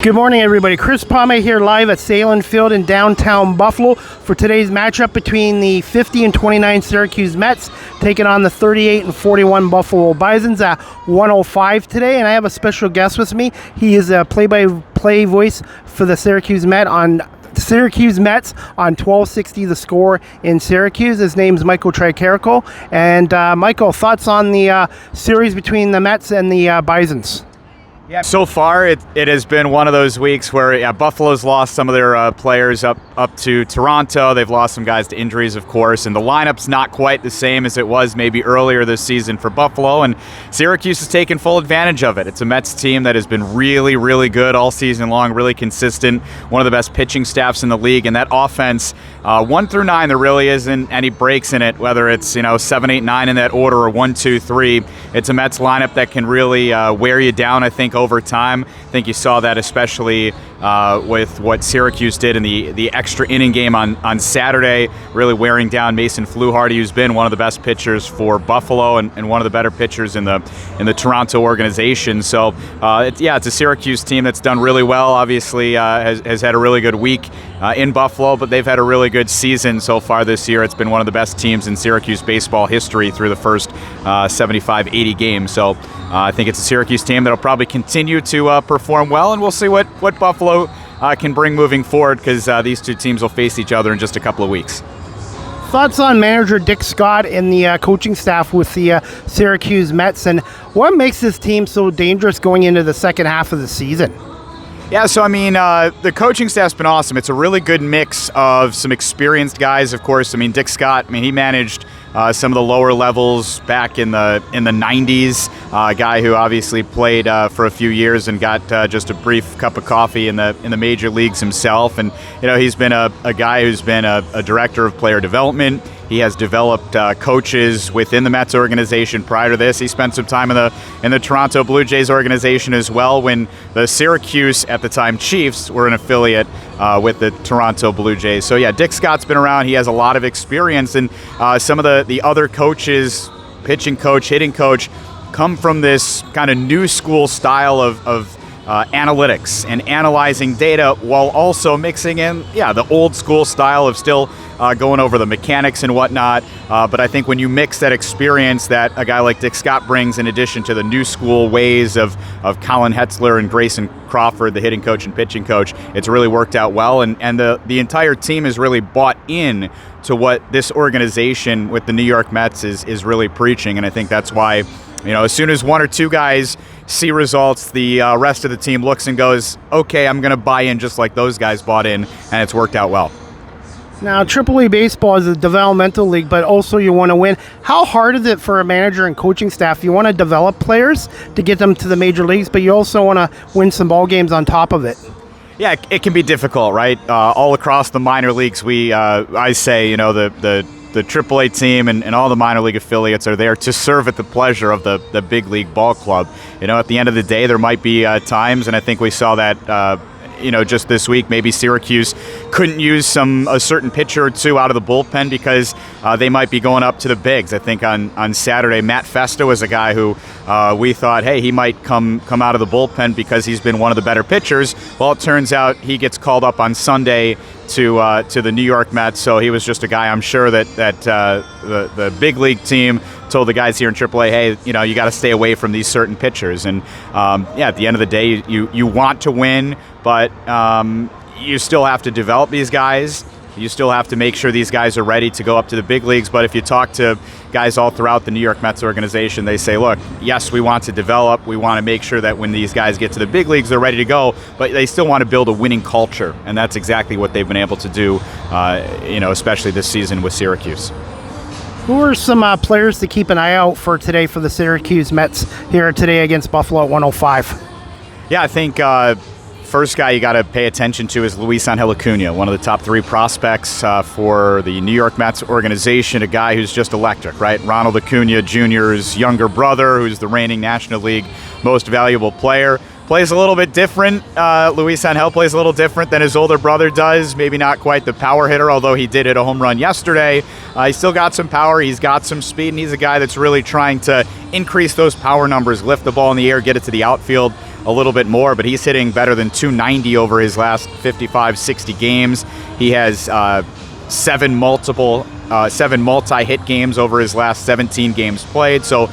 Good morning, everybody. Chris Palme here live at Salem Field in downtown Buffalo for today's matchup between the 50 and 29 Syracuse Mets taking on the 38 and 41 Buffalo Bisons at 105 today. And I have a special guest with me. He is a play-by-play voice for the Syracuse Mets on 1260 The Score in Syracuse. His name's Michael Tricarico. And Michael, thoughts on the series between the Mets and the Bisons? Yeah, so far it has been one of those weeks where Buffalo's lost some of their players up to Toronto. They've lost some guys to injuries, of course, and the lineup's not quite the same as it was maybe earlier this season for Buffalo, and Syracuse has taken full advantage of it. It's a Mets team that has been really, really good all season long, really consistent, one of the best pitching staffs in the league, and that offense, 1 through 9, there really isn't any breaks in it, whether it's 7, 8, 9 in that order or 1, 2, 3. It's a Mets lineup that can really wear you down, I think, over time. I think you saw that especially with what Syracuse did in the extra inning game on Saturday, really wearing down Mason Fluharty, who's been one of the best pitchers for Buffalo and one of the better pitchers in the Toronto organization. So it's a Syracuse team that's done really well. Obviously has had a really good week in Buffalo, but they've had a really good season so far this year. It's been one of the best teams in Syracuse baseball history through the first 75, 80 games. So I think it's a Syracuse team that'll probably continue to perform well, and we'll see what Buffalo can bring moving forward, because these two teams will face each other in just a couple of weeks. Thoughts on manager Dick Scott and the coaching staff with the Syracuse Mets, and what makes this team so dangerous going into the second half of the season? Yeah, so the coaching staff's been awesome. It's a really good mix of some experienced guys, of course. Dick Scott, he managed some of the lower levels back in the 90s. A guy who obviously played for a few years and got just a brief cup of coffee in the major leagues himself. And he's been a guy who's been a director of player development. He has developed coaches within the Mets organization prior to this. He spent some time in the Toronto Blue Jays organization as well, when the Syracuse, at the time Chiefs, were an affiliate with the Toronto Blue Jays. So yeah, Dick Scott's been around. He has a lot of experience, and some of the other coaches, pitching coach, hitting coach, come from this kind of new school style of analytics and analyzing data, while also mixing in the old school style of still going over the mechanics and whatnot. But I think when you mix that experience that a guy like Dick Scott brings, in addition to the new school ways of Colin Hetzler and Grayson Crawford, the hitting coach and pitching coach, it's really worked out well. And the entire team has really bought in to what this organization with the New York Mets is really preaching. And I think that's why, as soon as one or two guys see results, the rest of the team looks and goes, okay, I'm going to buy in just like those guys bought in, and it's worked out well. Now, AAA baseball is a developmental league, but also you want to win. How hard is it for a manager and coaching staff? You want to develop players to get them to the major leagues, but you also want to win some ball games on top of it. Yeah, it can be difficult, right? All across the minor leagues, I say, the AAA team and all the minor league affiliates are there to serve at the pleasure of the big league ball club. At the end of the day, there might be times, and I think we saw that just this week, maybe Syracuse couldn't use a certain pitcher or two out of the bullpen because they might be going up to the bigs. I think on Saturday, Matt Festa was a guy who we thought, hey, he might come out of the bullpen because he's been one of the better pitchers. Well, it turns out he gets called up on Sunday to the New York Mets, so he was just a guy, I'm sure, that the big league team told the guys here in AAA, hey, you got to stay away from these certain pitchers. And at the end of the day, you want to win, but you still have to develop these guys. You still have to make sure these guys are ready to go up to the big leagues. But if you talk to guys all throughout the New York Mets organization, they say, look, yes, we want to develop. We want to make sure that when these guys get to the big leagues, they're ready to go. But they still want to build a winning culture. And that's exactly what they've been able to do, especially this season with Syracuse. Who are some players to keep an eye out for today for the Syracuse Mets here today against Buffalo at 105? Yeah, I think first guy you got to pay attention to is Luis Angel Acuna, one of the top 3 prospects for the New York Mets organization, a guy who's just electric, right? Ronald Acuna Jr.'s younger brother, who's the reigning National League most valuable player. Plays a little bit different. Luis Angel plays a little different than his older brother does. Maybe not quite the power hitter, although he did hit a home run yesterday. He's still got some power. He's got some speed, and he's a guy that's really trying to increase those power numbers, lift the ball in the air, get it to the outfield. a little bit more, but he's hitting better than 290 over his last 55, 60 games. He has 7 multi-hit games over his last 17 games played. So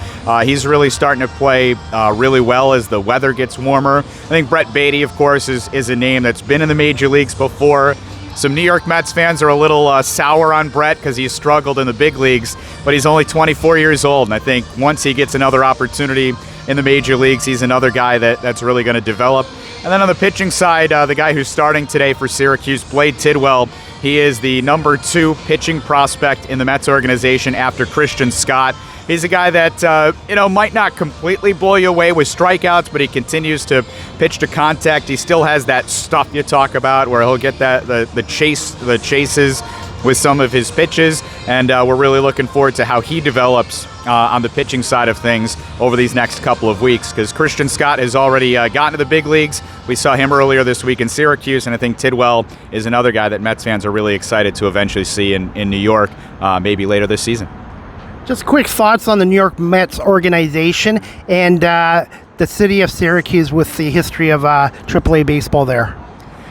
he's really starting to play really well as the weather gets warmer. I think Brett Beatty, of course, is a name that's been in the major leagues before. Some New York Mets fans are a little sour on Brett because he's struggled in the big leagues, but he's only 24 years old. And I think once he gets another opportunity in the major leagues, he's another guy that's really going to develop. And then on the pitching side, the guy who's starting today for Syracuse, Blade Tidwell, he is the number 2 pitching prospect in the Mets organization after Christian Scott. He's a guy that might not completely blow you away with strikeouts, but he continues to pitch to contact. He still has that stuff you talk about, where he'll get the chases with some of his pitches, and we're really looking forward to how he develops on the pitching side of things over these next couple of weeks, because Christian Scott has already gotten to the big leagues. We saw him earlier this week in Syracuse, and I think Tidwell is another guy that Mets fans are really excited to eventually see in New York, maybe later this season. Just quick thoughts on the New York Mets organization and the city of Syracuse with the history of AAA baseball there.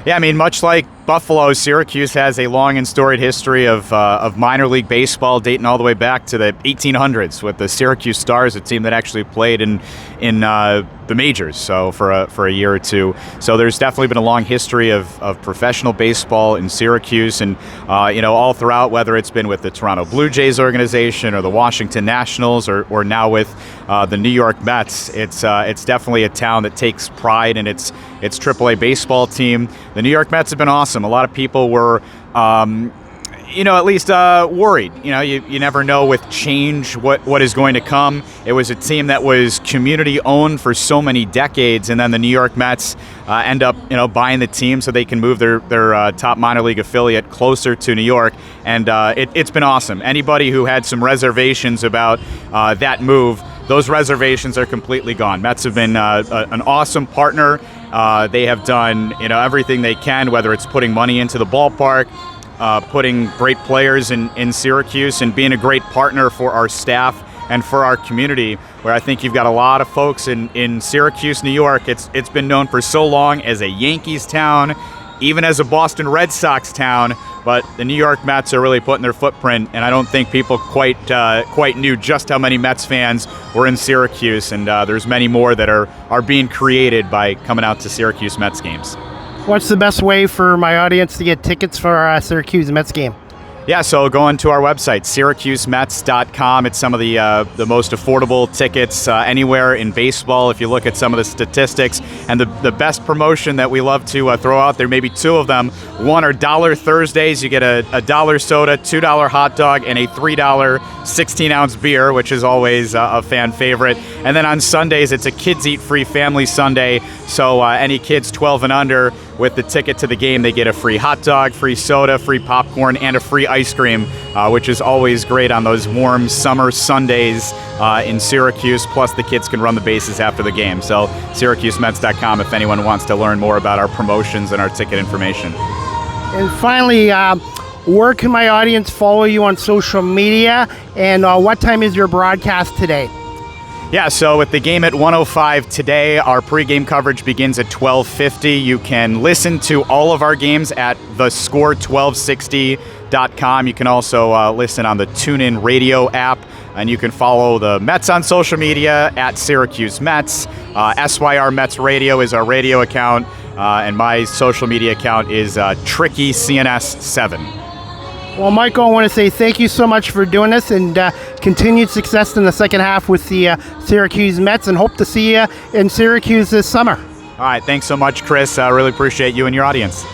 Yeah, I mean, much like Buffalo, Syracuse has a long and storied history of minor league baseball dating all the way back to the 1800s with the Syracuse Stars, a team that actually played in the majors, so for a year or two. So there's definitely been a long history of professional baseball in Syracuse, and all throughout, whether it's been with the Toronto Blue Jays organization or the Washington Nationals or now with the New York Mets, it's definitely a town that takes pride in its AAA baseball team. The New York Mets have been awesome. A lot of people were, at least worried. You never know with change what is going to come. It was a team that was community owned for so many decades, and then the New York Mets end up buying the team so they can move their top minor league affiliate closer to New York, and it's been awesome. Anybody who had some reservations about that move, those reservations are completely gone. Mets have been an awesome partner. They have done everything they can, whether it's putting money into the ballpark, putting great players in Syracuse, and being a great partner for our staff and for our community, where I think you've got a lot of folks in Syracuse, New York. It's been known for so long as a Yankees town, even as a Boston Red Sox town, but the New York Mets are really putting their footprint, and I don't think people quite knew just how many Mets fans were in Syracuse, and there's many more that are being created by coming out to Syracuse Mets games. What's the best way for my audience to get tickets for our Syracuse Mets game? Yeah, so go on to our website, SyracuseMets.com. It's some of the most affordable tickets anywhere in baseball if you look at some of the statistics. And the best promotion that we love to throw out there, maybe 2 of them. One are $1 Thursdays. You get a $1 soda, $2 hot dog, and a $3 16-ounce beer, which is always a fan favorite. And then on Sundays, it's a Kids Eat Free Family Sunday. So any kids 12 and under, with the ticket to the game, they get a free hot dog, free soda, free popcorn, and a free ice cream, which is always great on those warm summer Sundays in Syracuse. Plus, the kids can run the bases after the game. So, SyracuseMets.com if anyone wants to learn more about our promotions and our ticket information. And finally, where can my audience follow you on social media, and what time is your broadcast today? Yeah, so with the game at 1:05 today, our pregame coverage begins at 12:50. You can listen to all of our games at thescore1260.com. You can also listen on the TuneIn Radio app, and you can follow the Mets on social media at Syracuse Mets. SYR Mets Radio is our radio account, and my social media account is TrickyCNS7. Well, Michael, I want to say thank you so much for doing this, and continued success in the second half with the Syracuse Mets, and hope to see you in Syracuse this summer. All right, thanks so much, Chris. I really appreciate you and your audience.